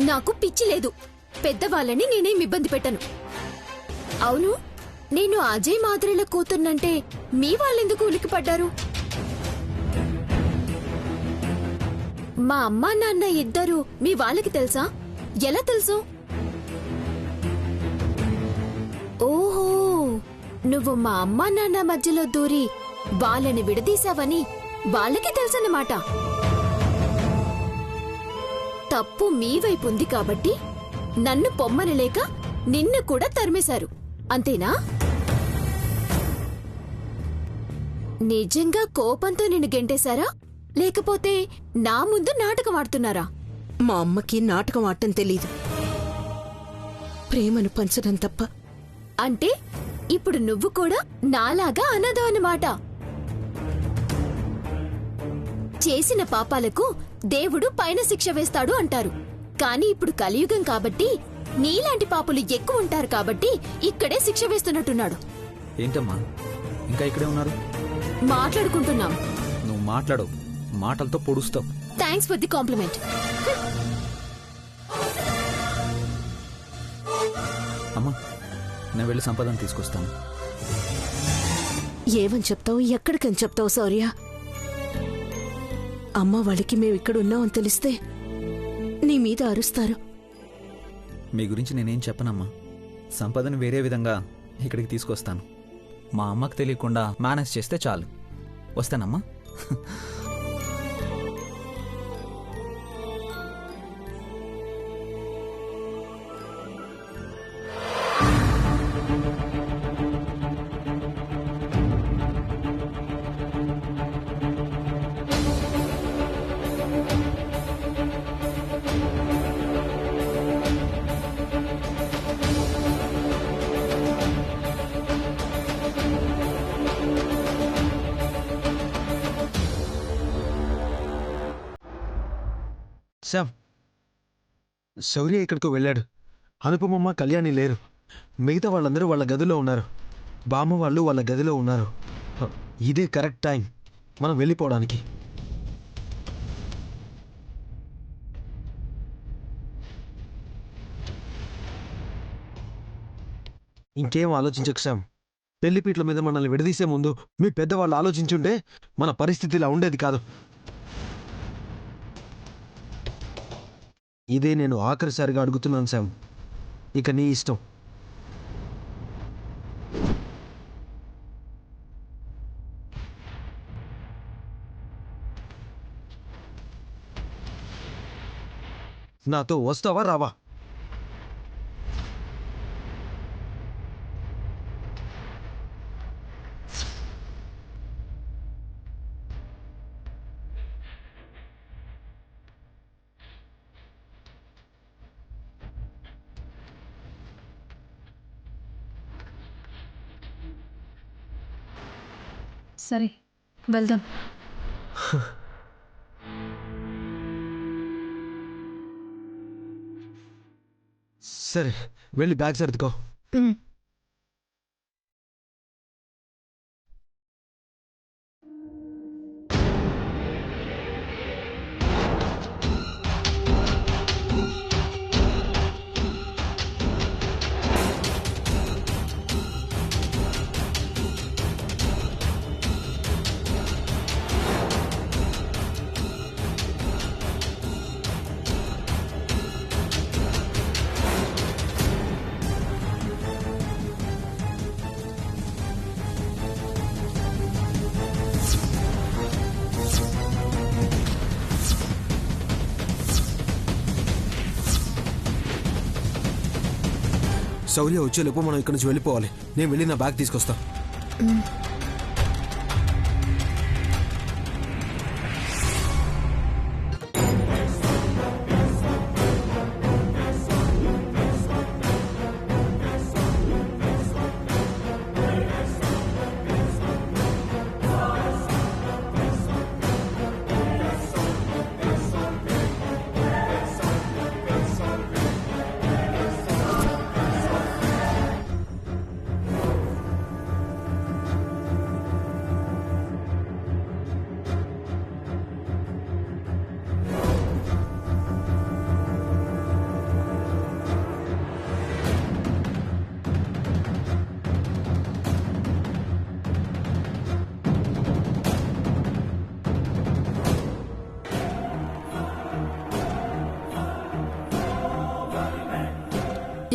నాకు పిచ్చి లేదు. పెద్దవాళ్ళని నేనేం ఇబ్బంది పెట్టను. అవును, నేను అజయ్ మాధురిల కూతుర్నంటే మీ వాళ్ళెందుకు ఉలికిపడ్డారు? మా అమ్మా నాన్న ఇద్దరు మీ వాళ్ళకి తెలుసా? ఎలా తెలుసు? ఓహో, నువ్వు మా అమ్మా నాన్న మధ్యలో దూరి వాళ్ళని విడదీశావని వాళ్ళకి తెలుసన్నమాట. తప్పు మీ వైపు ఉంది కాబట్టి నన్ను పొమ్మనలేక నిన్ను కూడా తరిమేశారు, అంతేనా? నిజంగా కోపంతో నిన్ను గెంటేశారా, లేకపోతే నా ముందు నాటకం ఆడుతున్నారా? మా అమ్మకి నాటకం ఆడటం తెలీదు, ప్రేమను పంచడం తప్ప. అంటే ఇప్పుడు నువ్వు కూడా నాలాగా అనాథ అన్నమాట. చేసిన పాపాలకు దేవుడు పైన శిక్ష వేస్తాడు అంటారు. కానీ ఇప్పుడు కలియుగం కాబట్టి నీలాంటి పాపులు ఎక్కువ ఉంటారు కాబట్టి ఇక్కడే శిక్ష వేస్తున్నట్టున్నాడు. ఏంటమ్మా ఇంకా ఇక్కడే ఉన్నారు? మాట్లాడుకుంటున్నాం. నువ్వు మాట్లాడు, మాటలతో పొడుస్తావు. Thanks for the compliment. అమ్మా, నేను వెళ్ళి సంపదను తీసుకొస్తాను. ఏమని చెప్తావు, ఎక్కడికని చెప్తావు శౌర్య? అమ్మ వాళ్ళకి మేమిక్కడున్నామని తెలిస్తే నీ మీద అరుస్తారు. మీ గురించి నేనేం చెప్పనమ్మా. సంపదను వేరే విధంగా ఇక్కడికి తీసుకొస్తాను. మా అమ్మకు తెలియకుండా మేనేజ్ చేస్తే చాలు. వస్తానమ్మా. శామ్, శౌర్య ఇక్కడికి వెళ్ళాడు. అనుపమమ్మ, కళ్యాణి లేరు. మిగతా వాళ్ళందరూ వాళ్ళ గదిలో ఉన్నారు. బామ్మ వాళ్ళు వాళ్ళ గదిలో ఉన్నారు. ఇదే కరెక్ట్ టైం మనం వెళ్ళిపోవడానికి. ఇంకేం ఆలోచించకు శామ్. పెళ్లిపీట్ల మీద మనల్ని విడదీసే ముందు మీ పెద్దవాళ్ళు ఆలోచించుంటే మన పరిస్థితి ఇలా ఉండేది కాదు. ఇదే నేను ఆఖరిసారిగా అడుగుతున్నాను శామ్. ఇక నీ ఇష్టం. నాతో వస్తావా రావా? సరే, వెళ్దాం. సరే, వెళ్ళి బ్యాగ్ సర్దుకో. శౌర్య వచ్చేలోపు మనం ఇక్కడి నుంచి వెళ్ళిపోవాలి. నేను వెళ్ళి నా బ్యాగ్ తీసుకొస్తా.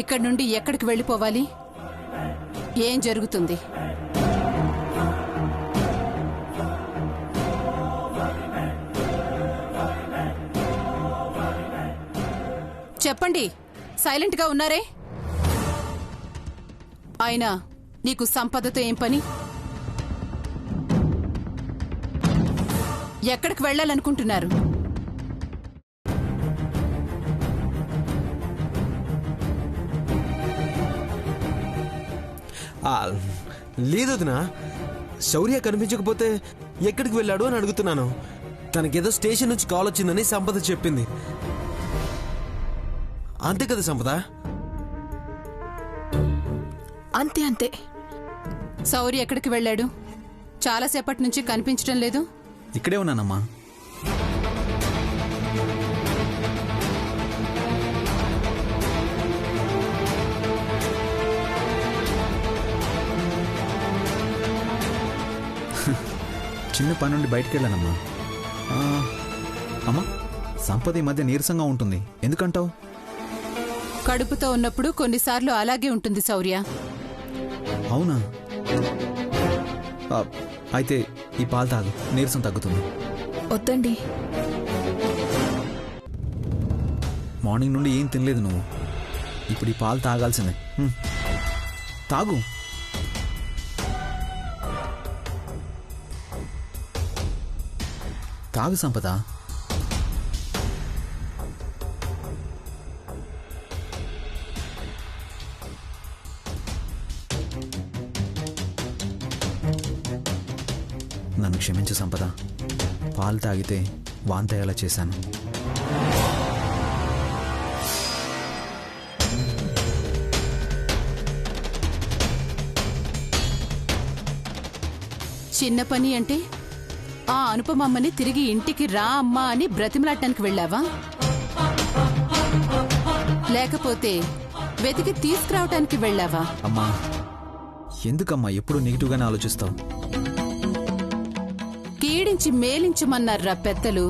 ఇక్కడి నుండి ఎక్కడికి వెళ్ళిపోవాలి? ఏం జరుగుతుంది? చెప్పండి, సైలెంట్గా ఉన్నారే? అయినా నీకు సంపదతో ఏం పని? ఎక్కడికి వెళ్ళాలనుకుంటున్నారు? లేదు వదినా, శౌర్య కనిపించకపోతే ఎక్కడికి వెళ్ళాడు అని అడుగుతున్నాను. తనకేదో స్టేషన్ నుంచి కాల్ వచ్చిందని సంపద చెప్పింది. అంతే కదా సంపద? అంతే అంతే. శౌర్య ఎక్కడికి వెళ్ళాడు? చాలాసేపటి నుంచి కనిపించడం లేదు. ఇక్కడే ఉన్నానమ్మా. చిన్న పని నుండి బయటికి వెళ్ళానమ్మా. అమ్మా, సంపద ఈ మధ్య నీరసంగా ఉంటుంది, ఎందుకంటావు? కడుపుతో ఉన్నప్పుడు కొన్నిసార్లు అలాగే ఉంటుంది శౌర్య. అవునా? అయితే ఈ పాలు తాగు, నీరసం తగ్గుతుంది. వద్దండి. మార్నింగ్ నుండి ఏం తినలేదు నువ్వు, ఇప్పుడు ఈ పాలు తాగాల్సిందే. తాగు. తాగు సంపద. నన్ను క్షమించు సంపద, పాలు తాగితే వాంతి అయ్యేలా చేశాను. చిన్న పని అంటే ఆ అనుపమమ్మని తిరిగి ఇంటికి రా అమ్మా అని బ్రతిమలాడటానికి వెళ్ళావా? లేకపోతే వెతికి తీసుకురావటానికి వెళ్ళావా? అమ్మా, ఎందుకమ్మా ఎప్పుడు నెగిటివ్గానే ఆలోచిస్తావు? కీడించి మేలించమన్నారా పెద్దలు.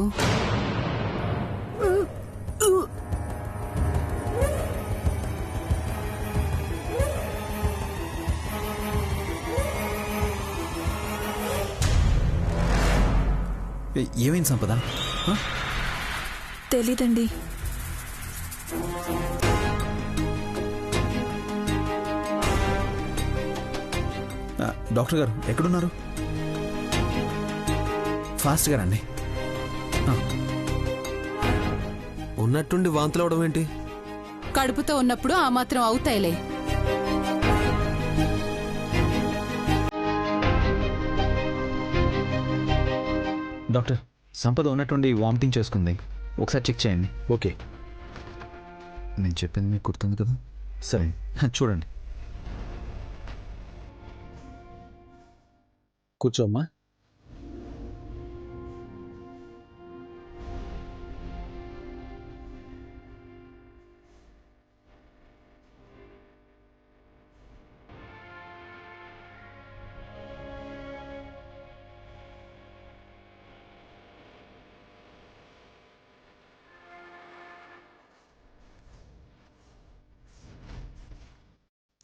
ఏమైంది సంపద? తెలీదండి. డాక్టర్ గారు ఎక్కడున్నారు? ఫాస్ట్గా రండి. ఉన్నట్టుండి వాంతులు అవడం ఏంటి? కడుపుతో ఉన్నప్పుడు ఆ మాత్రం అవుతాయిలే. డాక్టర్, సంపద ఉన్నట్టుండి వామిటింగ్ చేసుకుంది, ఒకసారి చెక్ చేయండి. ఓకే, నేను చెప్పింది మీకు గుర్తుంది కదా? సరే చూడండి. కూర్చోమ్మా.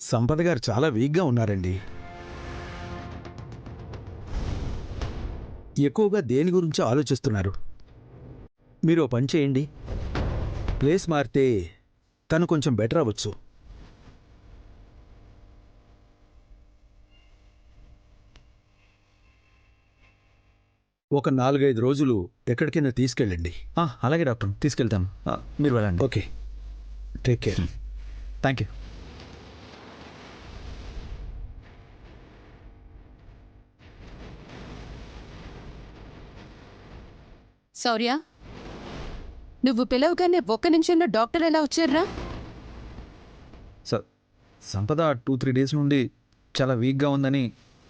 సంపద గారు చాలా వీక్గా ఉన్నారండి. ఎక్కువగా దేని గురించి ఆలోచిస్తున్నారు? మీరు ఓ పని చేయండి, ప్లేస్ మారితే తను కొంచెం బెటర్ అవ్వచ్చు. ఒక 4-5 రోజులు ఎక్కడికైనా తీసుకెళ్ళండి. అలాగే డాక్టర్, తీసుకెళ్తాను. మీరు వెళ్ళండి. Okay, take care. Thank you. Shaurya, నువ్వు పిలవగానే ఒక్క నిమిషంలో డాక్టర్ ఎలా వచ్చారా? సంపద 2-3 డేస్ నుండి చాలా వీక్గా ఉందని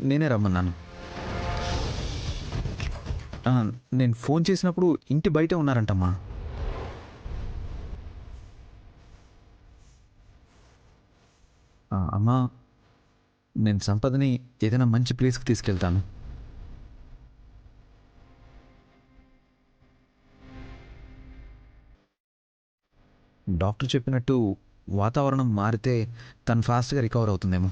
నేనే రమ్మన్నాను. నేను ఫోన్ చేసినప్పుడు ఇంటి బయటే ఉన్నారంటమ్మా. అమ్మా, నేను సంపదని ఏదైనా మంచి ప్లేస్కి తీసుకెళ్తాను. డాక్టర్ చెప్పినట్టు వాతావరణం మారితే తను ఫాస్ట్గా రికవర్ అవుతుందేమో.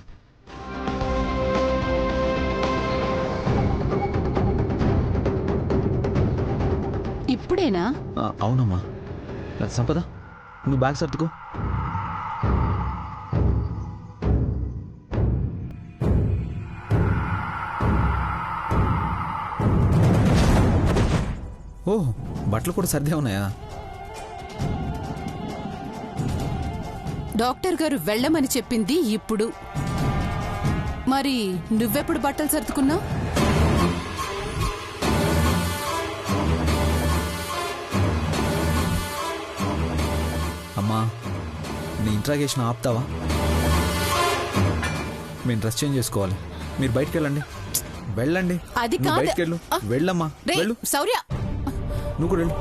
ఇప్పుడేనా? అవునమ్మా. సంపద, నువ్వు బ్యాగ్ సర్దుకో. ఓ, బట్టలు కూడా సర్దే ఉన్నాయా? డాక్టర్ గారు వెళ్ళమని చెప్పింది ఇప్పుడు. మరి నువ్వెప్పుడు బట్టలు సర్దుకున్నావు? అమ్మా, నీ ఇంట్రాగేషన్ ఆపుతావా? మేము డ్రెస్ చేంజ్ చేసుకోవాలి. మీరు బయటికి వెళ్ళండి. వెళ్ళండి. అది నువ్వు కాదు. బయటికి వెళ్ళు. వెళ్ళమ్మా, రేయ్, వెళ్ళు. శౌర్య, నువ్వు కూడా వెళ్ళు.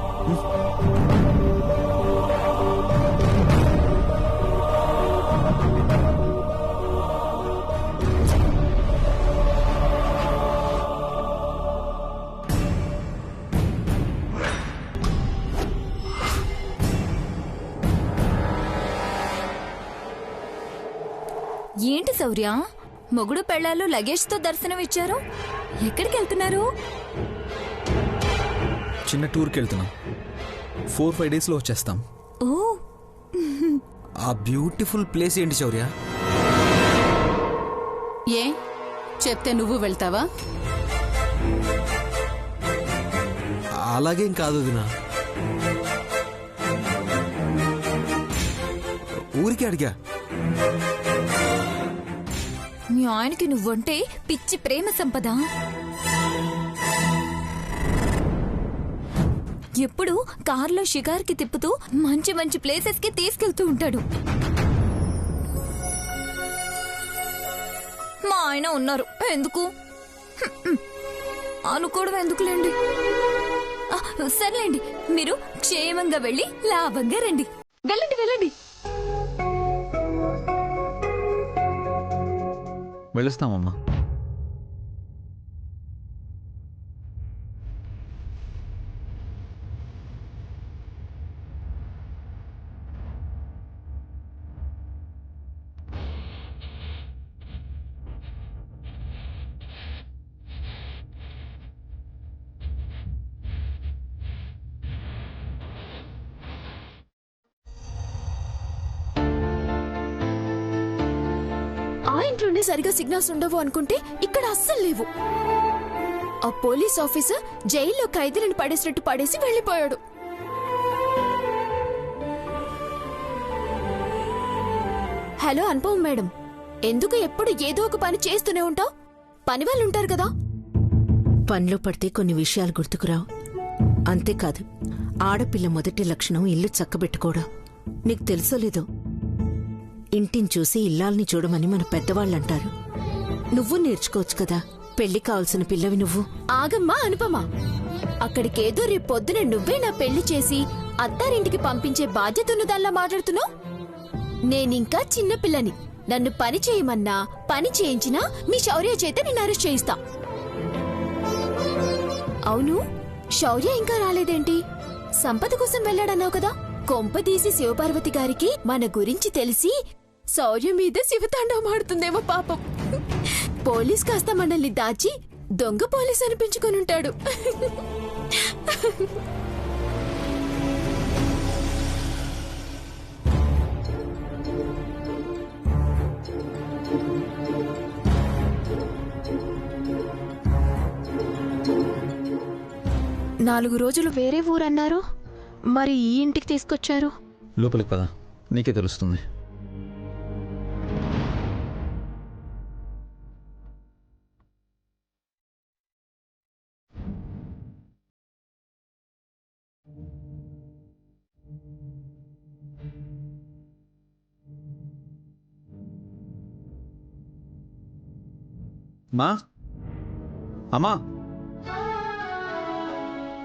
ఏంటి శౌర్య, మొగుడు పెళ్ళాలు లగేజ్తో దర్శనం ఇచ్చారు? ఎక్కడికి వెళ్తున్నారు? చిన్న టూర్కి వెళ్తున్నాం. 4-5 డేస్లో వచ్చేస్తాం. ఓ, ఆ బ్యూటిఫుల్ ప్లేస్ ఏంటి శౌర్య? ఏ చెప్తే నువ్వు వెళ్తావా? అలాగేం కాదు వదినా. ఊరికే అడిగా. మీ ఆయనకి నువ్వంటే పిచ్చి ప్రేమ సంపద. ఎప్పుడు కార్లో షికార్కి తిప్పుతూ మంచి మంచి ప్లేసెస్కి తీసుకెళ్తూ ఉంటాడు. మా ఆయన ఉన్నారు ఎందుకు అనుకోవడం ఎందుకులేండి. సర్లేండి, మీరు క్షేమంగా వెళ్ళి లాభంగా రండి. వెళ్ళండి వెళ్ళండి. వెళ్ళొస్తామమ్మా. ఆ ఇంట్లోనే సరిగా సిగ్నల్స్ ఉండవు అనుకుంటే ఇక్కడ అస్సలు లేవు. ఆ పోలీస్ ఆఫీసర్ జైల్లో ఖైదీలను పడేసినట్టు పడేసి వెళ్లిపోయాడు. హలో అనుపమ మేడం, ఎందుకు ఎప్పుడు ఏదో ఒక పని చేస్తూనే ఉంటావు? పని వాళ్ళు ఉంటారు కదా. పనిలో పడితే కొన్ని విషయాలు గుర్తుకురావు. అంతేకాదు, ఆడపిల్ల మొదటి లక్షణం ఇల్లు చక్కబెట్టుకోవడం. నీకు తెలుసో లేదో, ఇంటిని చూసి ఇల్లాల్ని చూడమని మన పెద్దవాళ్ళంటారు. నువ్వు నేర్చుకోవచ్చు కదా. పెళ్లి కావాల్సిన పిల్లవి నువ్వు. ఆగమ్మా అనుపమ, అక్కడికేదో రేపు పొద్దున నువ్వే నా పెళ్లి చేసి అత్తారింటికి పంపించే బాధ్యత ఉన్నదాల్లా మాట్లాడుతున్నావు. నేనింకా చిన్నపిల్లని. నన్ను పని చేయమన్నా పని చేయించినా మీ శౌర్య చేత నిన్ను అరెస్ట్ చేయిస్తా. అవును, శౌర్య ఇంకా రాలేదేంటి? సంపద కోసం వెళ్ళాడన్నావు కదా. కొంపదీసి శివపార్వతి గారికి మన గురించి తెలిసి శౌర్య మీద శివతాండవం ఆడుతుందేమో పాపం. పోలీస్ కాస్త మనల్ని దాచి దొంగ పోలీస్ అనిపించుకొనుంటాడు. నాలుగు రోజులు వేరే ఊరన్నారు, మరి ఈ ఇంటికి తీసుకొచ్చారు? లోపలికి పద, నీకే తెలుస్తుంది. మా అమ్మా,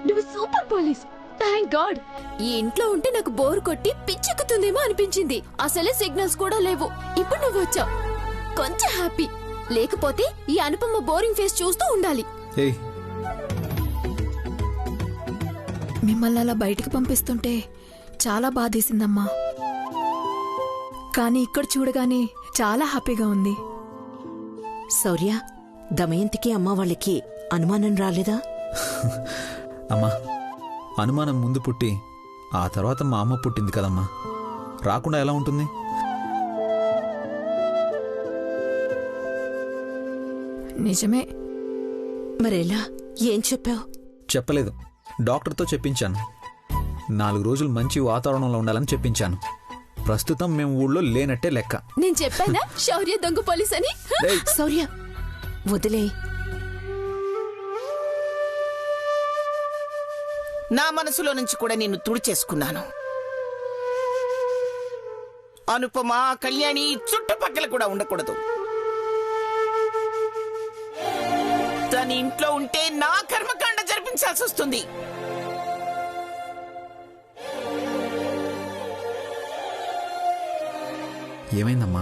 నువ్వు సూపర్ పోలీస్. Thank God. ఈ ఇంట్లో ఉంటే నాకు బోర్ కొట్టి పిచ్చెక్కుతుందేమో అనిపించింది. అసలే సిగ్నల్స్ కూడా లేవు. ఇప్పుడు నువ్వు వచ్చావు, కొంచెం హ్యాపీ. లేకపోతే ఈ అనుపమ బోరింగ్ ఫేస్ చూస్తూ ఉండాలి. మిమ్మల్ని అలా బయటికి పంపిస్తుంటే చాలా బాధేసిందమ్మా. కానీ ఇక్కడ చూడగానే చాలా హ్యాపీగా ఉంది. శౌర్య, దమయంతికి అమ్మ వాళ్ళకి అనుమానం రాలేదా? అమ్మా, అనుమానం ముందు పుట్టి ఆ తర్వాత మా అమ్మ పుట్టింది కదమ్మా, రాకుండా ఎలా ఉంటుంది? నిజమే. మరెలా? ఏం చెప్పావు? చెప్పలేదు, డాక్టర్తో చెప్పించాను. 4 రోజులు మంచి వాతావరణంలో ఉండాలని చెప్పించాను. ప్రస్తుతం మేము ఊళ్ళో లేనట్టే లెక్క. నేను చెప్పానా శౌర్య దొంగ పోలీస్ అని? ఏయ్, శౌర్య, వదిలే. నా మనసులో నుంచి కూడా నిన్ను తుడిచేసుకున్నాను. అనుపమ, కళ్యాణి చుట్టుపక్కల కూడా ఉండకూడదు. తన ఇంట్లో ఉంటే నా కర్మకాండ జరిపించాల్సి వస్తుంది. ఏమైందమ్మా?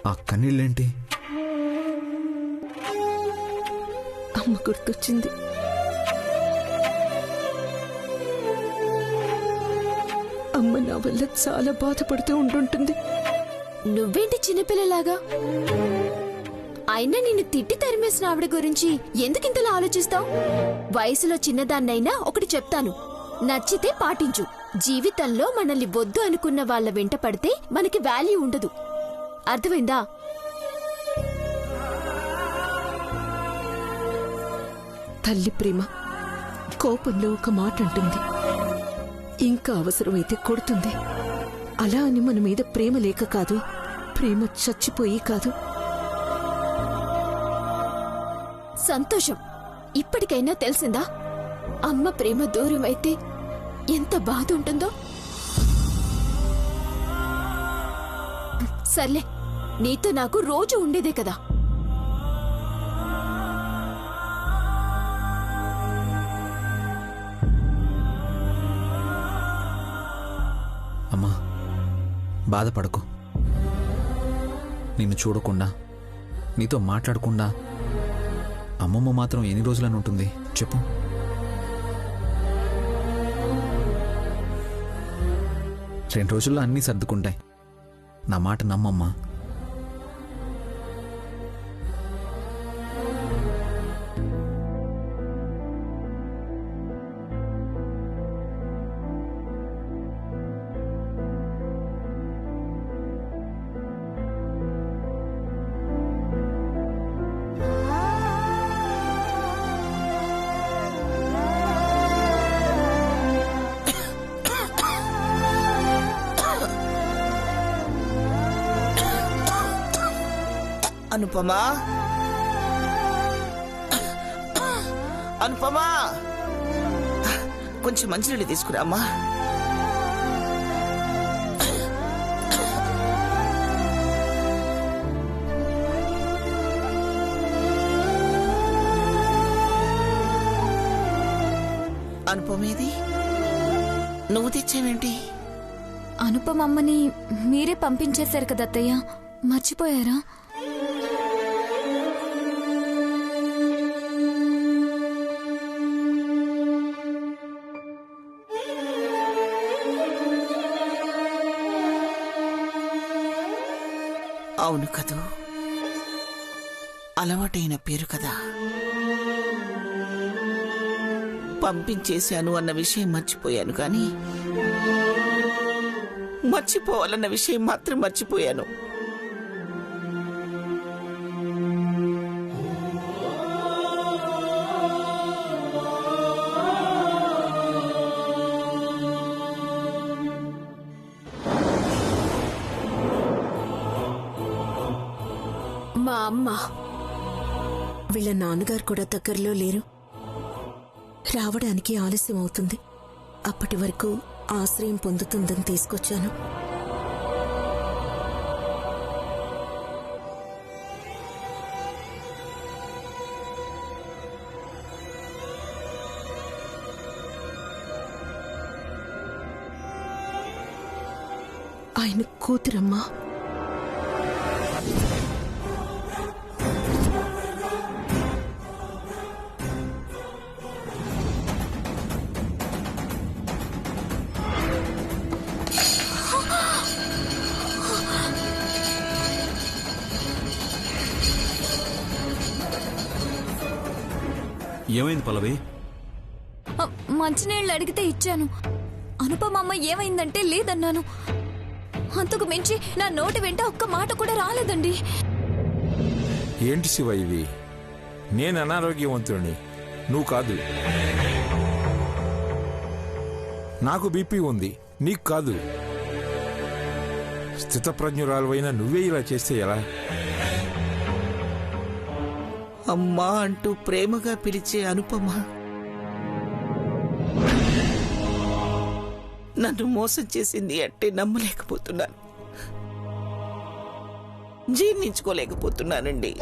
ఆ కన్నీళ్ళేంటి? అమ్మ గుర్తొచ్చింది. అమ్మ నా వల్ల చాలా బాధపడుతూ ఉంటుంటుంది. నువ్వేంటి చిన్నపిల్లలాగా? అయినా నిన్ను తిట్టి తరిమేసిన ఆవిడ గురించి ఎందుకింతలా ఆలోచిస్తావు? వయసులో చిన్నదాన్నైనా ఒకటి చెప్తాను, నచ్చితే పాటించు. జీవితంలో మనల్ని వద్దు అనుకున్న వాళ్ళ వెంట పడితే మనకి వాల్యూ ఉండదు. అర్థమైందా? తల్లి ప్రేమ కోపంలో ఒక మాట అంటుంది, ఇంకా అవసరమైతే కొడుతుంది. అలా అని మన మీద ప్రేమ లేక కాదు, ప్రేమ చచ్చిపోయి కాదు. సంతోషం. ఇప్పటికైనా తెలిసిందా అమ్మ ప్రేమ దూరం అయితే ఎంత బాధ ఉంటుందో? సర్లే, నీతో నాకు రోజు ఉండేదే కదా. అమ్మా, బాధపడకు. నిన్ను చూడకుండా, నీతో మాట్లాడకుండా అమ్మమ్మ మాత్రం ఎన్ని రోజులని ఉంటుంది చెప్పు? రెండు రోజుల్లో అన్నీ సర్దుకుంటాయి. నా మాట నమ్మమ్మా. అనుపమా, అనుపమా, కొంచెం మంచినీళ్ళు తీసుకురా అమ్మా. అనుపమేది? నువ్వు తెచ్చావేంటి? అనుపమమ్మని మీరే పంపించేశారు కదా అత్తయ్య, మర్చిపోయారా? అవును కదూ, అలవాటైన పేరు కదా. పంపించేశాను అన్న విషయం మర్చిపోయాను, కానీ మర్చిపోవాలన్న విషయం మాత్రం మర్చిపోయాను. మా అమ్మ, వీళ్ళ నాన్నగారు కూడా దగ్గరలో లేరు. రావడానికి ఆలస్యం అవుతుంది. అప్పటి వరకు ఆశ్రయం పొందుతుందని తీసుకొచ్చాను. ఆయన కూతురమ్మా. ఏమైంది పల్లవి? మంచినీళ్ళు అడిగితే ఇచ్చాను. అనుపమమ్మ ఏమైందంటే లేదన్నాను. అంతకు మించి నా నోటి వెంట ఒక్క మాట కూడా రాలేదండి. ఏంటి శివ ఇది? నేను అనారోగ్యవంతుడిని, నువ్వు కాదు. నాకు బీపీ ఉంది, నీకు కాదు. స్థితప్రజ్ఞురాలువైన నువ్వే ఇలా చేస్తే ఎలా? అమ్మా అంటూ ప్రేమగా పిలిచే అనుపమ నన్ను మోసం చేసింది అంటే నమ్మలేకపోతున్నాను, జీర్ణించుకోలేకపోతున్నానండి.